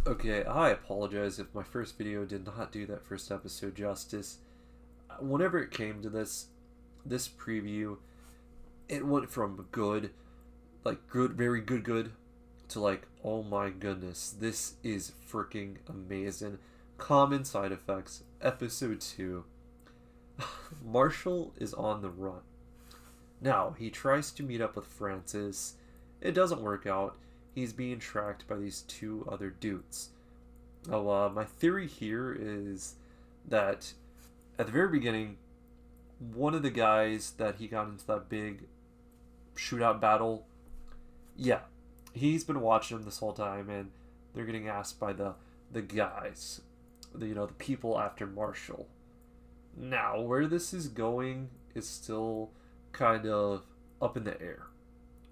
Okay, I apologize if my first video did not do that first episode justice. Whenever it came to this preview, it went from good, like good, very good, to like, oh my goodness, this is freaking amazing. Common side effects, episode 2. Marshall is on the run. Now, he tries to meet up with Francis. It doesn't work out. He's being tracked by these two other dudes. My theory here is that at the very beginning, one of the guys that he got into that big shootout battle, yeah, he's been watching him this whole time, and they're getting asked by the guys, the people after Marshall. Now, where this is going is still kind of up in the air.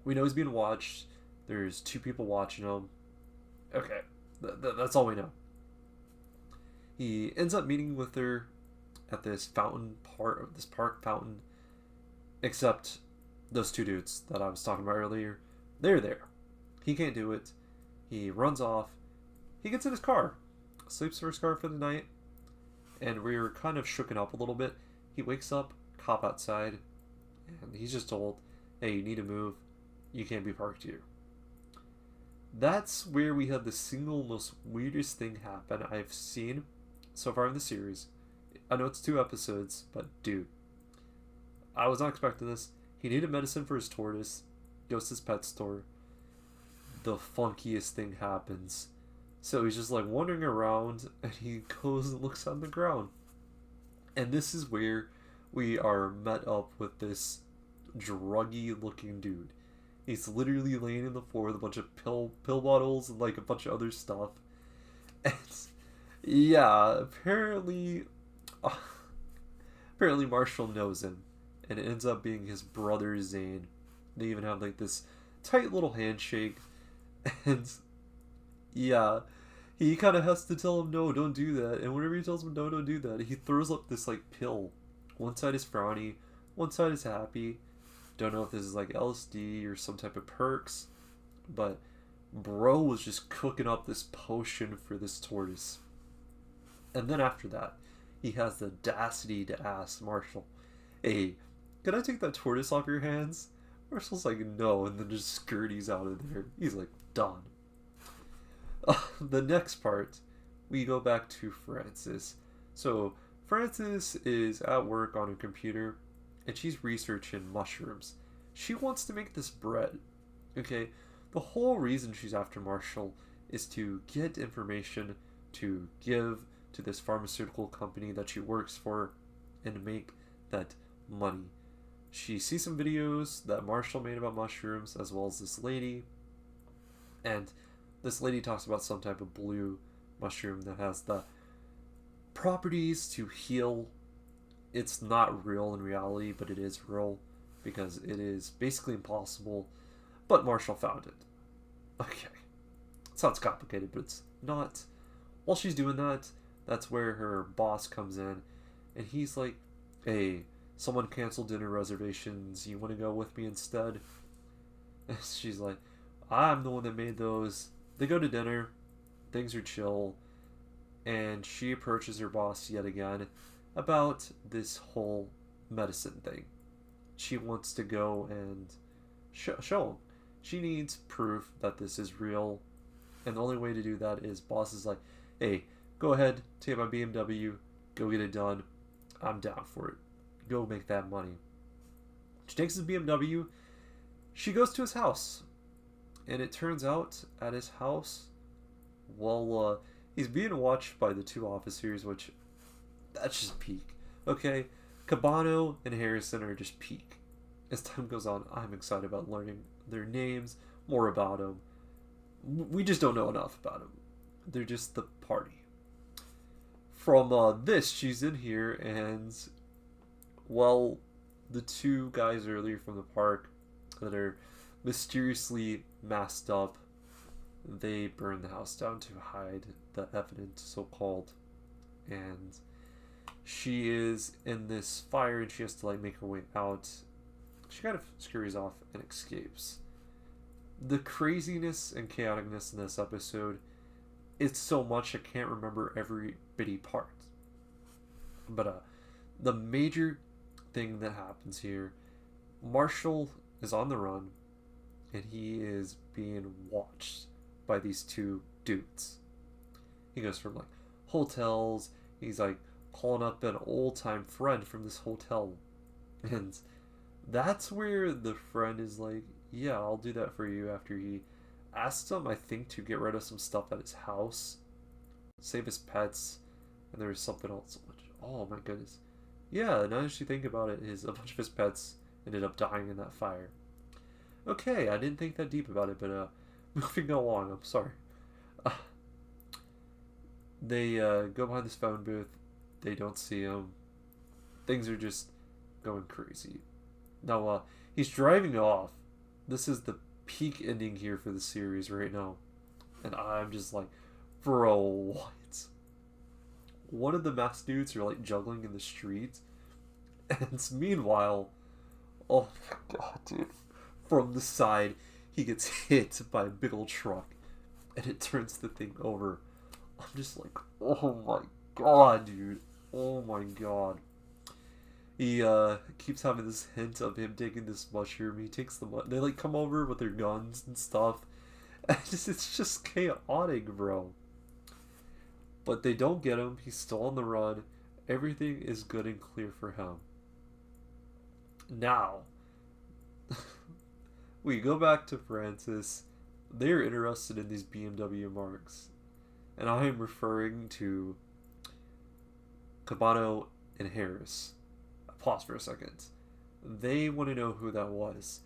We know he's being watched. There's two people watching him. Okay, that's all we know. He ends up meeting with her at this fountain part of this park fountain. Except those two dudes that I was talking about earlier, they're there. He can't do it. He runs off. He gets in his car, sleeps in his car for the night, and we're kind of shooken up a little bit. He wakes up, cop outside, and he's just told, "Hey, you need to move. You can't be parked here." That's where we had the single most weirdest thing happen I've seen so far in the series. I know it's 2 episodes, but dude, I was not expecting this. He needed medicine for his tortoise, goes to his pet store. The funkiest thing happens. So he's just like wandering around, and he goes and looks on the ground. And this is where we are met up with this druggy looking dude. He's literally laying in the floor with a bunch of pill bottles and like a bunch of other stuff. And yeah, apparently Marshall knows him, and it ends up being his brother Zane. They even have like this tight little handshake, and yeah, he kind of has to tell him, no, don't do that. And whenever he tells him, no, don't do that, he throws up this like pill. One side is frowny, one side is happy. Don't know if this is like LSD or some type of perks, but bro was just cooking up this potion for this tortoise. And then after that, he has the audacity to ask Marshall, "Hey, can I take that tortoise off your hands?" Marshall's like, "No," and then just scurries out of there. He's like, done. The next part, we go back to Francis. So, Francis is at work on a computer, and she's researching mushrooms. She wants to make this bread. Okay, the whole reason she's after Marshall is to get information to give to this pharmaceutical company that she works for and make that money. She sees some videos that Marshall made about mushrooms, as well as this lady, and this lady talks about some type of blue mushroom that has the properties to heal. It's not real in reality, but it is real because it is basically impossible. But Marshall found it. Okay. It sounds complicated, but it's not. While she's doing that, that's where her boss comes in, and he's like, "Hey, someone canceled dinner reservations. You want to go with me instead?" And she's like, "I'm the one that made those." They go to dinner. Things are chill. And she approaches her boss yet again about this whole medicine thing. She wants to go and show him. She needs proof that this is real. And the only way to do that is boss is like, "Hey, go ahead, take my BMW, go get it done. I'm down for it. Go make that money." She takes his BMW. She goes to his house. And it turns out at his house, well, he's being watched by the two officers, which, that's just peak. Okay, Cabano and Harrison are just peak. As time goes on, I'm excited about learning their names, more about them. We just don't know enough about them. They're just the party. From this, she's in here, and, well, the two guys earlier from the park that are mysteriously masked up, they burn the house down to hide the evidence, so-called. And she is in this fire, and she has to like make her way out. She kind of scurries off and escapes. The craziness and chaoticness in this episode it's so much I can't remember every bitty part. But the major thing that happens here, Marshall is on the run, and he is being watched by these two dudes. He goes from like hotels, he's like calling up an old time friend from this hotel. And that's where the friend is like, yeah, I'll do that for you after he asked him, I think, to get rid of some stuff at his house, save his pets, and there was something else. Oh my goodness. Yeah, now that you think about it, a bunch of his pets ended up dying in that fire. Okay, I didn't think that deep about it, but moving along, I'm sorry. Uh, they go behind this phone booth, they don't see him, things are just going crazy. Now, he's driving off. This is the peak ending here for the series right now. And I'm just like, bro, what? One of the masked dudes are like juggling in the street. And meanwhile, oh my god, dude. From the side, he gets hit by a big old truck. And it turns the thing over. I'm just like, oh my god, dude. Oh my god. He keeps having this hint of him taking this mushroom. He takes they like come over with their guns and stuff. And it's just chaotic, bro. But they don't get him. He's still on the run. Everything is good and clear for him. Now, we go back to Francis. They're interested in these BMW marks. And I am referring to Cabano and Harris. Pause for a second. They want to know who that was.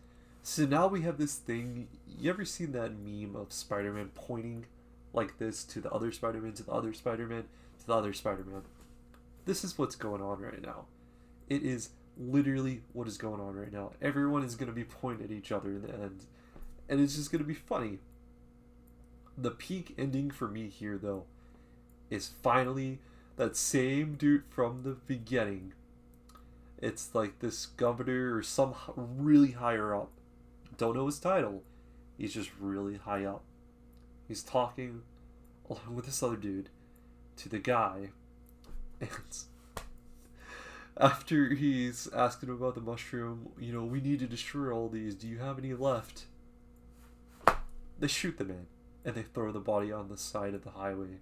So now we have this thing. You ever seen that meme of Spider-Man pointing like this to the other Spider-Man, to the other Spider-Man, to the other Spider-Man? This is what's going on right now. It is literally what is going on right now. Everyone is going to be pointing at each other in the end. And it's just going to be funny. The peak ending for me here, though, is finally that same dude from the beginning. It's like this governor or some really higher up. Don't know his title. He's just really high up. He's talking along with this other dude to the guy. And after he's asking him about the mushroom, we need to destroy all these. Do you have any left? They shoot the man. And they throw the body on the side of the highway.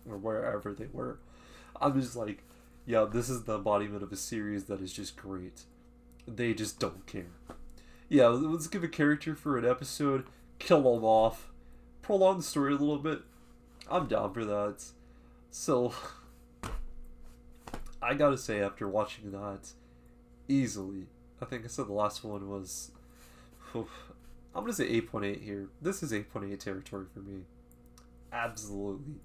Or wherever they were. I'm just like, yeah, this is the embodiment of a series that is just great. They just don't care. Yeah, let's give a character for an episode, kill them off, prolong the story a little bit. I'm down for that. So, I gotta say, after watching that, easily, I think I said the last one was, I'm gonna say 8.8 here. This is 8.8 territory for me. Absolutely.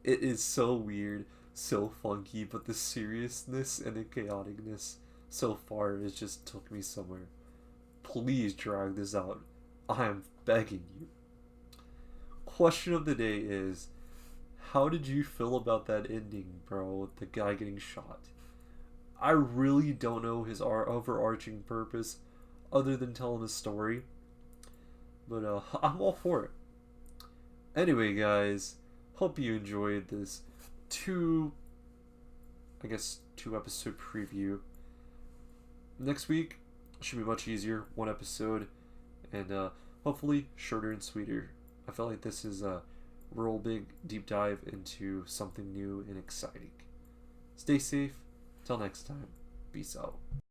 It is so weird, so funky, but the seriousness and the chaoticness so far has just took me somewhere. Please drag this out. I am begging you. Question of the day is, how did you feel about that ending, bro, with the guy getting shot? I really don't know his overarching purpose other than telling a story, but I'm all for it. Anyway, guys, hope you enjoyed this two episode preview. Next week should be much easier, one episode, and hopefully shorter and sweeter. I felt like this is a real big deep dive into something new and exciting. Stay safe. Till next time. Peace out.